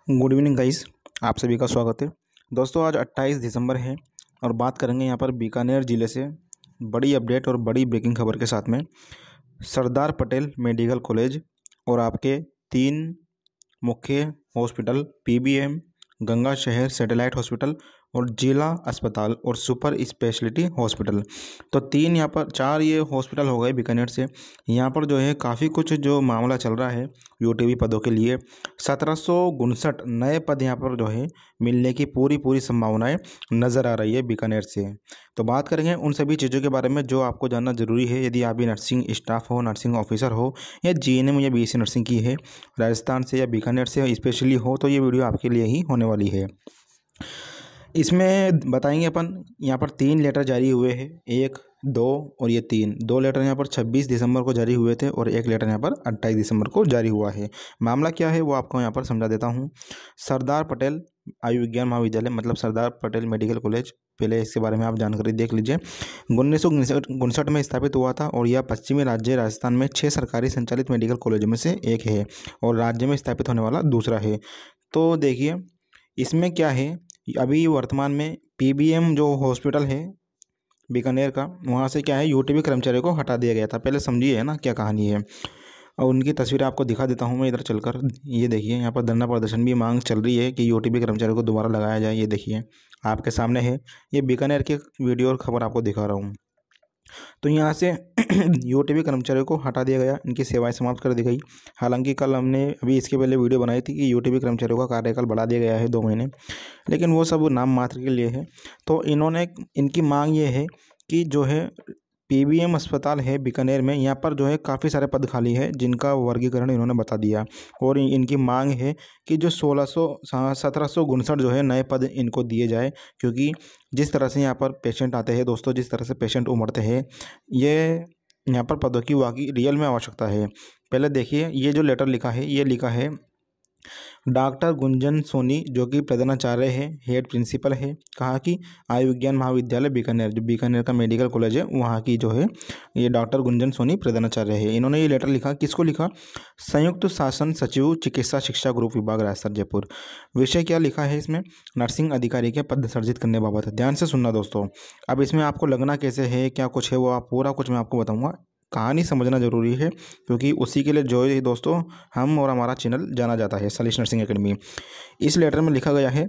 Good evening guys, आप सभी का स्वागत है। दोस्तों आज 28 दिसंबर है और बात करेंगे यहाँ पर बीकानेर ज़िले से बड़ी अपडेट और बड़ी ब्रेकिंग खबर के साथ में सरदार पटेल मेडिकल कॉलेज और आपके 3 मुख्य हॉस्पिटल पीबीएम, गंगा शहर सैटेलाइट हॉस्पिटल और जिला अस्पताल और सुपर स्पेशलिटी हॉस्पिटल। तो 3 यहाँ पर 4 ये हॉस्पिटल हो गए बीकानेर से। यहाँ पर जो है काफ़ी कुछ जो मामला चल रहा है यूटीबी पदों के लिए 1759 नए पद यहाँ पर जो है मिलने की पूरी संभावनाएं नज़र आ रही है बीकानेर से। तो बात करेंगे उन सभी चीज़ों के बारे में जो आपको जानना ज़रूरी है। यदि आप भी नर्सिंग स्टाफ हो, नर्सिंग ऑफिसर हो या जीएनएम या बीएससी नर्सिंग की है, राजस्थान से या बीकानेर से स्पेशली हो, तो ये वीडियो आपके लिए ही होने वाली है। इसमें बताएंगे अपन यहाँ पर 3 लेटर जारी हुए हैं, 1, 2 और ये 2 लेटर यहाँ पर 26 दिसंबर को जारी हुए थे और 1 लेटर यहाँ पर 28 दिसंबर को जारी हुआ है। मामला क्या है वो आपको यहाँ पर समझा देता हूँ। सरदार पटेल आयुर्विज्ञान महाविद्यालय मतलब सरदार पटेल मेडिकल कॉलेज, पहले इसके बारे में आप जानकारी देख लीजिए। 1959 में स्थापित हुआ था और यह पश्चिमी राज्य राजस्थान में 6 सरकारी संचालित मेडिकल कॉलेजों में से एक है और राज्य में स्थापित होने वाला दूसरा है। तो देखिए इसमें क्या है, अभी वर्तमान में पीबीएम जो हॉस्पिटल है बीकानेर का, वहाँ से क्या है यूटीबी कर्मचारियों को हटा दिया गया था। पहले समझिए है ना क्या कहानी है, और उनकी तस्वीर आपको दिखा देता हूँ मैं इधर चलकर। ये देखिए यहाँ पर धरना प्रदर्शन भी मांग चल रही है कि यूटीबी कर्मचारियों को दोबारा लगाया जाए। ये देखिए आपके सामने है, ये बीकानेर की वीडियो और खबर आपको दिखा रहा हूँ। तो यहाँ से यूटीबी कर्मचारियों को हटा दिया गया, इनकी सेवाएं समाप्त कर दी गई। हालांकि कल हमने अभी इसके पहले वीडियो बनाई थी कि यूटीबी कर्मचारियों का कार्यकाल बढ़ा दिया गया है 2 महीने, लेकिन वो सब नाम मात्र के लिए है। तो इनकी मांग ये है कि जो है पीबीएम अस्पताल है बीकानेर में, यहाँ पर जो है काफ़ी सारे पद खाली है जिनका वर्गीकरण इन्होंने बता दिया और इनकी मांग है कि जो 1759 जो है नए पद इनको दिए जाए, क्योंकि जिस तरह से यहाँ पर पेशेंट आते हैं दोस्तों, जिस तरह से पेशेंट उमड़ते हैं, ये यहाँ पर पदों की वाकई रियल में आवश्यकता है। पहले देखिए ये जो लेटर लिखा है, ये लिखा है डॉक्टर गुंजन सोनी जो कि प्रधानाचार्य है, हेड प्रिंसिपल है। कहा कि आयुर्विज्ञान महाविद्यालय बीकानेर, जो बीकानेर का मेडिकल कॉलेज है, वहाँ की जो है ये डॉक्टर गुंजन सोनी प्रधानाचार्य है। इन्होंने ये लेटर लिखा, किसको लिखा? संयुक्त शासन सचिव चिकित्सा शिक्षा ग्रुप विभाग राजस्थान जयपुर। विषय क्या लिखा है इसमें? नर्सिंग अधिकारी के पद सर्जित करने बाबत। ध्यान से सुनना दोस्तों, अब इसमें आपको लगना कैसे है, क्या कुछ है, वो आप पूरा कुछ मैं आपको बताऊँगा। कहानी समझना जरूरी है क्योंकि उसी के लिए जो है दोस्तों हम और हमारा चैनल जाना जाता है, सलीश नर्सिंग एकेडमी। इस लेटर में लिखा गया है,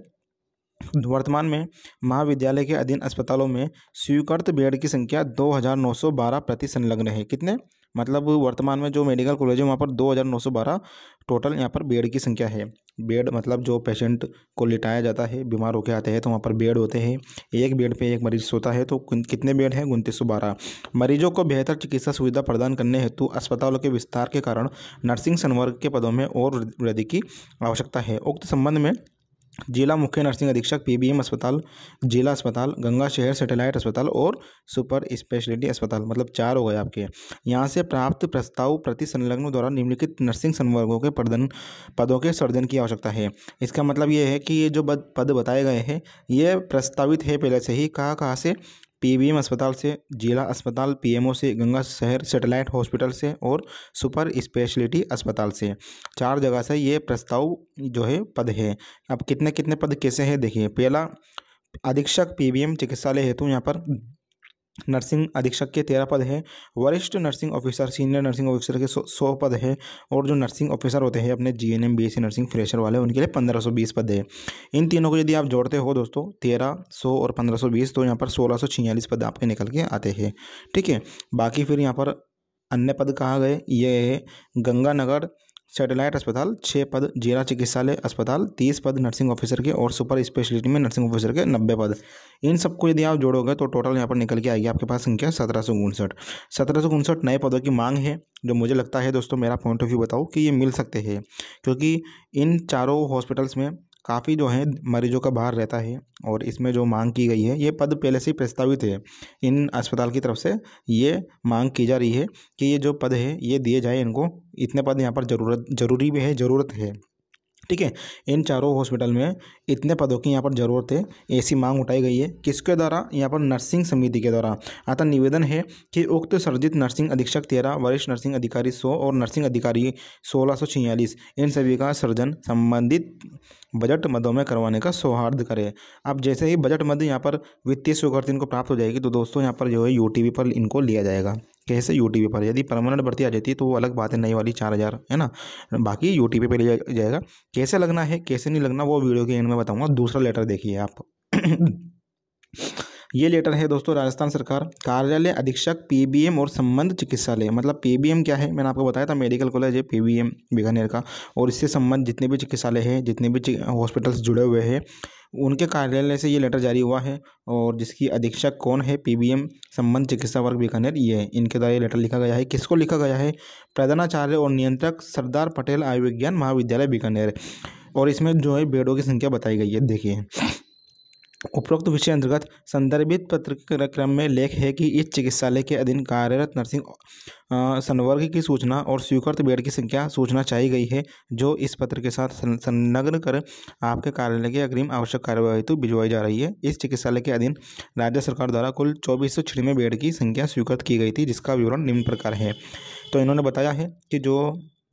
वर्तमान में महाविद्यालय के अधीन अस्पतालों में स्वीकृत बेड की संख्या 2912 प्रति संलग्न है। कितने? मतलब वर्तमान में जो मेडिकल कॉलेज है वहाँ पर 2912 टोटल यहाँ पर बेड की संख्या है। बेड मतलब जो पेशेंट को लिटाया जाता है, बीमार होकर आते हैं तो वहाँ पर बेड होते हैं। एक बेड पे एक मरीज सोता है, तो कितने बेड हैं? 2912। मरीजों को बेहतर चिकित्सा सुविधा प्रदान करने हेतु अस्पतालों के विस्तार के कारण नर्सिंग संवर्ग के पदों में और वृद्धि की आवश्यकता है। उक्त संबंध में जिला मुख्य नर्सिंग अधीक्षक पीबीएम अस्पताल, जिला अस्पताल, गंगा शहर सैटेलाइट अस्पताल और सुपर स्पेशलिटी अस्पताल, मतलब 4 हो गए आपके। यहाँ से प्राप्त प्रस्ताव प्रति संलग्न द्वारा निम्नलिखित नर्सिंग संवर्गों के पदों के सृजन की आवश्यकता है। इसका मतलब ये है कि ये जो पद बताए गए हैं ये प्रस्तावित है पहले से ही। कहाँ से? पीबीएम अस्पताल से, जिला अस्पताल, पीएमओ से, गंगा शहर सैटेलाइट हॉस्पिटल से और सुपर स्पेशलिटी अस्पताल से। 4 जगह से ये प्रस्ताव जो है पद है। अब कितने कितने पद कैसे हैं देखिए। पहला, अधीक्षक पीबीएम चिकित्सालय हेतु यहाँ पर नर्सिंग अधीक्षक के 13 पद है। वरिष्ठ nursing officer, senior nursing officer के 100 पद है। और जो नर्सिंग ऑफिसर होते हैं अपने जीएनएम बीएससी नर्सिंग फ्रेशर वाले, उनके लिए 1520 पद है। इन तीनों को यदि आप जोड़ते हो दोस्तों 1300 और 1520, तो यहाँ पर 1646 पद आपके निकल के आते हैं। ठीक है, बाकी फिर यहाँ पर अन्य पद कहाँ गए? ये है गंगानगर सैटेलाइट अस्पताल 6 पद, जिला चिकित्सालय अस्पताल 30 पद नर्सिंग ऑफिसर के और सुपर स्पेशलिटी में नर्सिंग ऑफिसर के 90 पद। इन सबको यदि आप जोड़ोगे तो टोटल यहाँ पर निकल के आएगी आपके पास संख्या 1759 नए पदों की मांग है, जो मुझे लगता है दोस्तों, मेरा पॉइंट ऑफ व्यू बताऊँ कि ये मिल सकते हैं, क्योंकि इन चारों हॉस्पिटल्स में काफ़ी जो है मरीजों का बाहर रहता है और इसमें जो मांग की गई है ये पद पहले से ही प्रस्तावित है। इन अस्पताल की तरफ से ये मांग की जा रही है कि ये जो पद है ये दिए जाए इनको। इतने पद यहाँ पर ज़रूरी भी है, ज़रूरत है। ठीक है। इन चारों हॉस्पिटल में इतने पदों की यहाँ पर ज़रूरत है, ऐसी मांग उठाई गई है। किसके द्वारा? यहाँ पर नर्सिंग समिति के द्वारा। अतः निवेदन है कि उक्त सर्जित नर्सिंग अधीक्षक 13, वरिष्ठ नर्सिंग अधिकारी 100 और नर्सिंग अधिकारी 1646 इन सभी का सर्जन संबंधित बजट मदों में करवाने का सौहार्द करे। अब जैसे ही बजट मद यहाँ पर वित्तीय स्वीकृति इनको प्राप्त हो जाएगी तो दोस्तों यहाँ पर जो है यूटीवी पर इनको लिया जाएगा। कैसे? यूटीवी पर। यदि परमानेंट भर्ती आ जाती है तो वो अलग बात है, नई वाली 4000 है ना, बाकी यूटीवी पे लिया जाएगा। कैसे लगना है कैसे नहीं लगना वो वीडियो के एंड में बताऊंगा। दूसरा लेटर देखिए आप। ये लेटर है दोस्तों राजस्थान सरकार कार्यालय अधीक्षक पीबीएम और संबंध चिकित्सालय। मतलब पीबीएम क्या है, मैंने आपको बताया था, मेडिकल कॉलेज है पीबीएम बीकानेर का, और इससे संबंध जितने भी चिकित्सालय हैं, जितने भी हॉस्पिटल्स जुड़े हुए हैं, उनके कार्यालय से ये लेटर जारी हुआ है। और जिसकी अधीक्षक कौन है? पीबीएम संबंध चिकित्सा वर्ग बीकानेर, ये है। इनके द्वारा ये लेटर लिखा गया है। किसको लिखा गया है? प्रधानाचार्य और नियंत्रक सरदार पटेल आयुर्विज्ञान महाविद्यालय बीकानेर। और इसमें जो है बेडों की संख्या बताई गई है। देखिए, उपरोक्त विषय अंतर्गत संदर्भित पत्र क्रम में लेख है कि इस चिकित्सालय के अधीन कार्यरत नर्सिंग संवर्ग की सूचना और स्वीकृत बेड की संख्या सूचना चाहिए गई है, जो इस पत्र के साथ संलग्न कर आपके कार्यालय के अग्रिम आवश्यक कार्यवाही हेतु भिजवाई जा रही है। इस चिकित्सालय के अधीन राज्य सरकार द्वारा कुल 2496 बेड की संख्या स्वीकृत की गई थी, जिसका विवरण निम्न प्रकार है। तो इन्होंने बताया है कि जो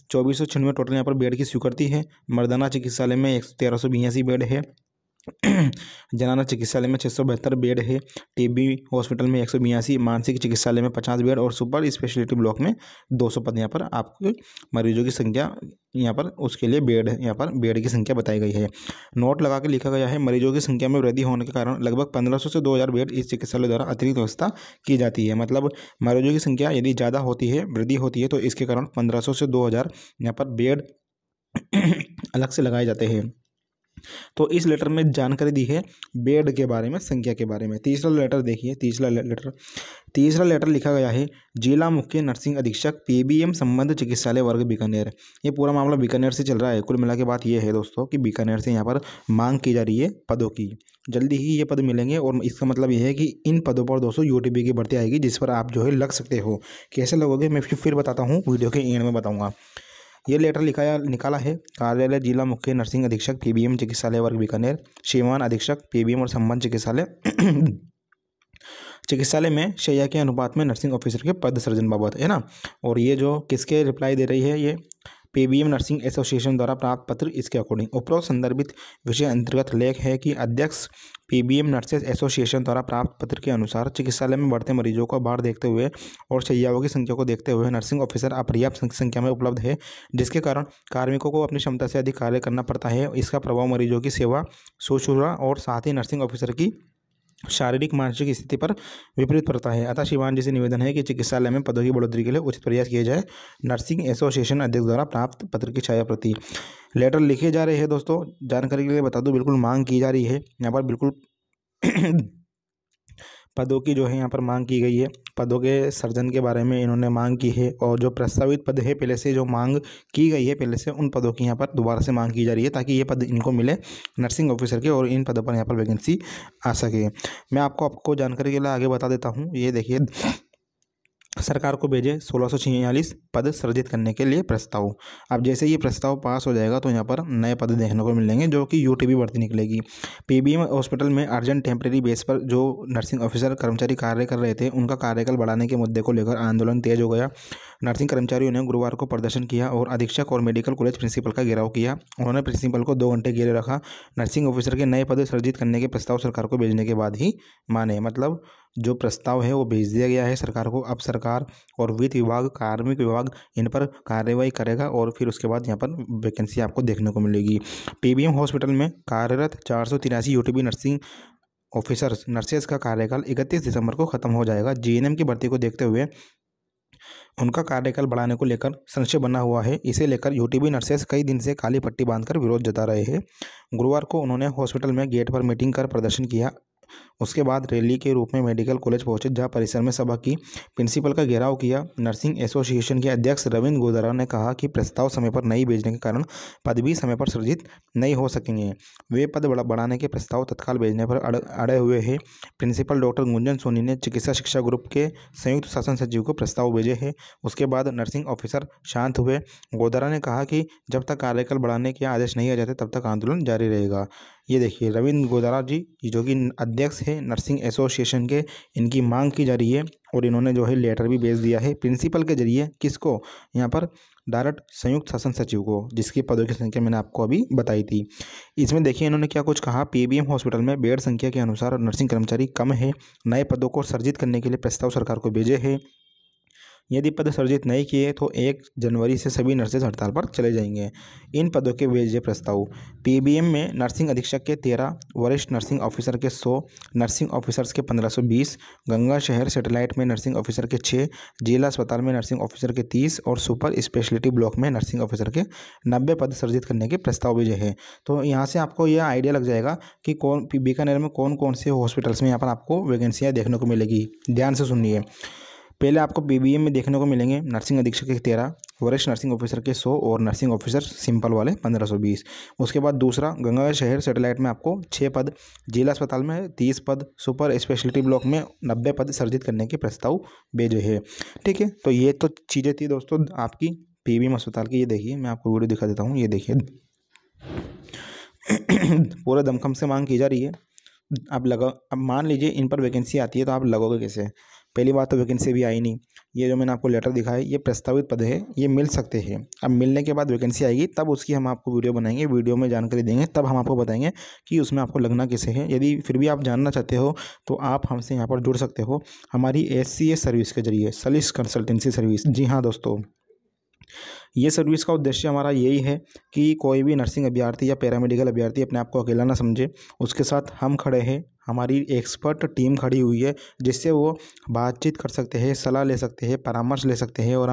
2496 टोटल यहाँ पर बेड की स्वीकृति है। मर्दाना चिकित्सालय में 1382 बेड है, जनाना चिकित्सालय में 672 बेड है, टीबी हॉस्पिटल में 182, मानसिक चिकित्सालय में 50 बेड और सुपर स्पेशलिटी ब्लॉक में 200 पद यहाँ पर आपके मरीजों की संख्या यहाँ पर उसके लिए बेड यहाँ पर बेड की संख्या बताई गई है। नोट लगा के लिखा गया है, मरीजों की संख्या में वृद्धि होने के कारण लगभग 1500 से 2000 बेड इस चिकित्सालय द्वारा अतिरिक्त व्यवस्था की जाती है। मतलब मरीजों की संख्या यदि ज़्यादा होती है, वृद्धि होती है, तो इसके कारण 1500 से 2000 यहाँ पर बेड अलग से लगाए जाते हैं। तो इस लेटर में जानकारी दी है बेड के बारे में, संख्या के बारे में। तीसरा लेटर देखिए, तीसरा लेटर लिखा गया है जिला मुख्य नर्सिंग अधीक्षक पीबीएम संबंध चिकित्सालय वर्ग बीकानेर। ये पूरा मामला बीकानेर से चल रहा है। कुल मिला के बात ये है दोस्तों कि बीकानेर से यहाँ पर मांग की जा रही है पदों की। जल्दी ही ये पद मिलेंगे और इसका मतलब ये है कि इन पदों पर दोस्तों यूटीबी की भर्ती आएगी, जिस पर आप जो है लग सकते हो। कैसे लगोगे मैं फिर बताता हूँ, वीडियो के एंड में बताऊँगा। ये लेटर निकाला है कार्यालय जिला मुख्य नर्सिंग अधीक्षक पीबीएम चिकित्सालय वर्ग बीकानेर, श्रीमान अधीक्षक पीबीएम और संबंध चिकित्सालय में शैय्या के अनुपात में नर्सिंग ऑफिसर के पद सृजन बाबत, है ना। और ये जो किसके रिप्लाई दे रही है? ये पीबीएम नर्सिंग एसोसिएशन द्वारा प्राप्त पत्र इसके अकॉर्डिंग। उपरोक्त संदर्भित विषय अंतर्गत लेख है कि अध्यक्ष पीबीएम नर्सेस एसोसिएशन द्वारा प्राप्त पत्र के अनुसार चिकित्सालय में बढ़ते मरीजों को बाढ़ देखते हुए और शैय्याओं की संख्या को देखते हुए नर्सिंग ऑफिसर अपर्याप्त संख्या में उपलब्ध है, जिसके कारण कार्मिकों को अपनी क्षमता से अधिक कार्य करना पड़ता है। इसका प्रभाव मरीजों की सेवा शुश्रूषा और साथ ही नर्सिंग ऑफिसर की शारीरिक मानसिक स्थिति पर विपरीत पड़ता है। अतः श्रीमान जी से निवेदन है कि चिकित्सालय में पदों की बढ़ोतरी के लिए उचित प्रयास किए जाए। नर्सिंग एसोसिएशन अध्यक्ष द्वारा प्राप्त पत्र की छाया प्रति। लेटर लिखे जा रहे हैं दोस्तों, जानकारी के लिए बता दूं, बिल्कुल मांग की जा रही है यहाँ पर, बिल्कुल पदों की जो है यहाँ पर मांग की गई है। पदों के सर्जन के बारे में इन्होंने मांग की है, और जो प्रस्तावित पद है पहले से जो मांग की गई है पहले से, उन पदों की यहाँ पर दोबारा से मांग की जा रही है ताकि ये पद इनको मिले नर्सिंग ऑफिसर के, और इन पदों पर यहाँ पर वैकेंसी आ सके। मैं आपको जानकारी के लिए आगे बता देता हूँ। ये देखिए, सरकार को भेजे 1646 पद सृजित करने के लिए प्रस्ताव। अब जैसे ये प्रस्ताव पास हो जाएगा तो यहाँ पर नए पद देखने को मिलेंगे, जो कि यूटीबी भर्ती निकलेगी। पीबीएम हॉस्पिटल में अर्जेंट टेम्परेरी बेस पर जो नर्सिंग ऑफिसर कर्मचारी कार्य कर रहे थे, उनका कार्यकाल बढ़ाने के मुद्दे को लेकर आंदोलन तेज हो गया। नर्सिंग कर्मचारियों ने गुरुवार को प्रदर्शन किया और अधीक्षक और मेडिकल कॉलेज प्रिंसिपल का घेराव किया। उन्होंने प्रिंसिपल को 2 घंटे घेरे रखा। नर्सिंग ऑफिसर के नए पद सृजित करने के प्रस्ताव सरकार को भेजने के बाद ही माने। मतलब जो प्रस्ताव है वो भेज दिया गया है सरकार को। अब सरकार और वित्त विभाग, कार्मिक विभाग इन पर कार्रवाई करेगा और फिर उसके बाद यहाँ पर वैकेंसी आपको देखने को मिलेगी। पीबीएम हॉस्पिटल में कार्यरत 483 यूटीबी नर्सिंग ऑफिसर्स नर्सेस का कार्यकाल 31 दिसंबर को खत्म हो जाएगा। जीएनएम की भर्ती को देखते हुए उनका कार्यकाल बढ़ाने को लेकर संशय बना हुआ है। इसे लेकर यूटीबी नर्सेस कई दिन से काली पट्टी बांधकर विरोध जता रहे हैं। गुरुवार को उन्होंने हॉस्पिटल में गेट पर मीटिंग कर प्रदर्शन किया। उसके बाद रैली के रूप में मेडिकल कॉलेज पहुंचे, जहां परिसर में सभा की, प्रिंसिपल का घेराव किया। नर्सिंग एसोसिएशन के अध्यक्ष रविंद्र गोदारा ने कहा कि प्रस्ताव समय पर नहीं भेजने के कारण पद भी समय पर सृजित नहीं हो सकेंगे। वे पद बढ़ाने के प्रस्ताव तत्काल भेजने पर अड़े हुए हैं। प्रिंसिपल डॉक्टर गुंजन सोनी ने चिकित्सा शिक्षा ग्रुप के संयुक्त शासन सचिव को प्रस्ताव भेजे हैं। उसके बाद नर्सिंग ऑफिसर शांत हुए। गोदारा ने कहा कि जब तक कार्यकाल बढ़ाने के आदेश नहीं आ जाते तब तक आंदोलन जारी रहेगा। ये देखिए रविंद्र गोदारा जी जो कि अध्यक्ष है नर्सिंग एसोसिएशन के, इनकी मांग की जा रही है और इन्होंने जो है लेटर भी भेज दिया है प्रिंसिपल के जरिए। किसको? यहाँ पर डायरेक्ट संयुक्त शासन सचिव को, जिसकी पदों की संख्या मैंने आपको अभी बताई थी। इसमें देखिए इन्होंने क्या कुछ कहा। पीबीएम हॉस्पिटल में बेड संख्या के अनुसार नर्सिंग कर्मचारी कम है, नए पदों को सृजित करने के लिए प्रस्ताव सरकार को भेजे हैं। यदि पद सृजित नहीं किए तो 1 जनवरी से सभी नर्सेज हड़ताल पर चले जाएंगे। इन पदों के भेजे प्रस्ताव। पीबीएम में नर्सिंग अधीक्षक के 13, वरिष्ठ नर्सिंग ऑफिसर के 100, नर्सिंग ऑफिसर्स के 1520, गंगा शहर सैटेलाइट में नर्सिंग ऑफिसर के 6, जिला अस्पताल में नर्सिंग ऑफिसर के 30 और सुपर स्पेशलिटी ब्लॉक में नर्सिंग ऑफिसर के 90 पद सृजित करने के प्रस्ताव भेजे हैं। तो यहाँ से आपको यह आइडिया लग जाएगा कि कौन बीकानेर में कौन कौन से हॉस्पिटल्स में यहाँ पर आपको वैकेंसियाँ देखने को मिलेगी। ध्यान से सुनिए। पहले आपको पीबीएम में देखने को मिलेंगे नर्सिंग अधीक्षक के 13, वरिष्ठ नर्सिंग ऑफिसर के 100 और नर्सिंग ऑफिसर सिंपल वाले 1520। उसके बाद दूसरा गंगा शहर सैटेलाइट में आपको 6 पद, जिला अस्पताल में 30 पद, सुपर स्पेशलिटी ब्लॉक में 90 पद सृजित करने के प्रस्ताव भेजे हैं। ठीक है, तो ये तो चीज़ें थी दोस्तों आपकी पीबीएम अस्पताल की। ये देखिए मैं आपको वीडियो दिखा देता हूँ। ये देखिए पूरे दमखम से मांग की जा रही है। अब मान लीजिए इन पर वैकेंसी आती है तो आप लगोगे कैसे? पहली बात तो वैकेंसी भी आई नहीं। ये जो मैंने आपको लेटर दिखाया ये प्रस्तावित पद है, ये मिल सकते हैं। अब मिलने के बाद वैकेंसी आएगी तब उसकी हम आपको वीडियो बनाएंगे, वीडियो में जानकारी देंगे, तब हम आपको बताएंगे कि उसमें आपको लगना कैसे है। यदि फिर भी आप जानना चाहते हो तो आप हमसे यहाँ पर जुड़ सकते हो हमारी SCA सर्विस के जरिए, सलिस कंसल्टेंसी सर्विस। जी हाँ दोस्तों, ये सर्विस का उद्देश्य हमारा यही है कि कोई भी नर्सिंग अभ्यर्थी या पैरामेडिकल अभ्यर्थी अपने आप को अकेला ना समझे। उसके साथ हम खड़े हैं, हमारी एक्सपर्ट टीम खड़ी हुई है, जिससे वो बातचीत कर सकते हैं, सलाह ले सकते हैं, परामर्श ले सकते हैं और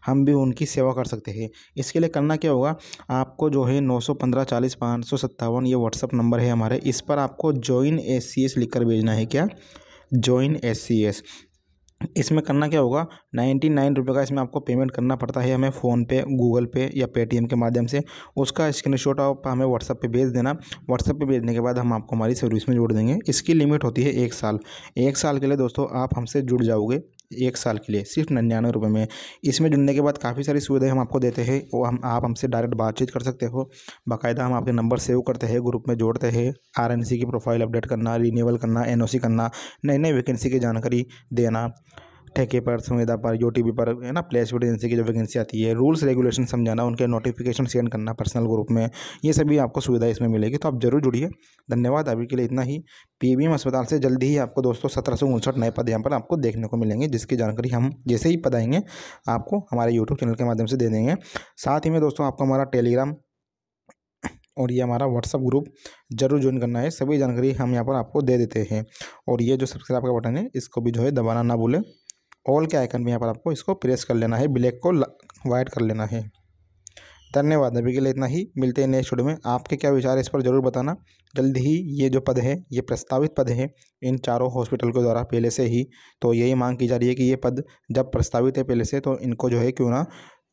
हम भी उनकी सेवा कर सकते हैं। इसके लिए करना क्या होगा, आपको जो है 915 40 557 ये व्हाट्सअप नंबर है हमारे, इस पर आपको जॉइन SCS लिख कर भेजना है। क्या? Join SCS। इसमें करना क्या होगा, 99 रुपये का इसमें आपको पेमेंट करना पड़ता है हमें फ़ोनपे, गूगल पे या पेटीएम के माध्यम से। उसका स्क्रीनशॉट आप हमें व्हाट्सएप पे भेज देना। व्हाट्सएप पे भेजने के बाद हम आपको हमारी सर्विस में जोड़ देंगे। इसकी लिमिट होती है 1 साल। 1 साल के लिए दोस्तों आप हमसे जुड़ जाओगे, 1 साल के लिए सिर्फ 99 रुपये में। इसमें जुड़ने के बाद काफ़ी सारी सुविधाएं हम आपको देते हैं। वो आप हमसे डायरेक्ट बातचीत कर सकते हो, बाकायदा हम आपके नंबर सेव करते हैं, ग्रुप में जोड़ते हैं, RNC की प्रोफाइल अपडेट करना, रिन्यूअल करना, NOC करना, नई नई वैकेंसी की जानकारी देना, ठेके पर, संविदा पर, OTP पर, है ना, प्लेसमेंट एजेंसी की जो वैकेंसी आती है, रूल्स रेगुलेशन समझाना, उनके नोटिफिकेशन सेंड करना पर्सनल ग्रुप में, ये सभी आपको सुविधा इसमें मिलेगी। तो आप जरूर जुड़िए। धन्यवाद। अभी के लिए इतना ही। पीबीएम अस्पताल से जल्दी ही आपको दोस्तों 1759 नए पद यहाँ पर आपको देखने को मिलेंगे, जिसकी जानकारी हम जैसे ही पद आएंगे आपको हमारे यूट्यूब चैनल के माध्यम से दे देंगे। साथ ही में दोस्तों आपको हमारा टेलीग्राम और ये हमारा व्हाट्सअप ग्रुप जरूर ज्वाइन करना है। सभी जानकारी हम यहाँ पर आपको दे देते हैं। और ये जो सब्सक्राइब का बटन है इसको भी जो है दबाना ना भूलें। ऑल के आइकन में यहाँ पर आपको इसको प्रेस कर लेना है, ब्लैक को वाइट कर लेना है। धन्यवाद। अभी के लिए इतना ही। मिलते हैं नेक्स्ट वीडियो में। आपके क्या विचार है इस पर ज़रूर बताना। जल्द ही ये जो पद है ये प्रस्तावित पद है इन चारों हॉस्पिटल के द्वारा पहले से ही, तो यही मांग की जा रही है कि ये पद जब प्रस्तावित है पहले से, तो इनको जो है क्यों ना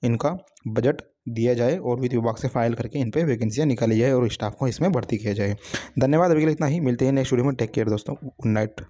इनका बजट दिया जाए और वित्त विभाग से फाइल करके इन पर वैकेंसियाँ निकाली जाए और स्टाफ को इसमें भर्ती किया जाए। धन्यवाद। अभी के लिए इतना ही। मिलते हैं नेक्स्ट वीडियो में। टेक केयर दोस्तों। Good night.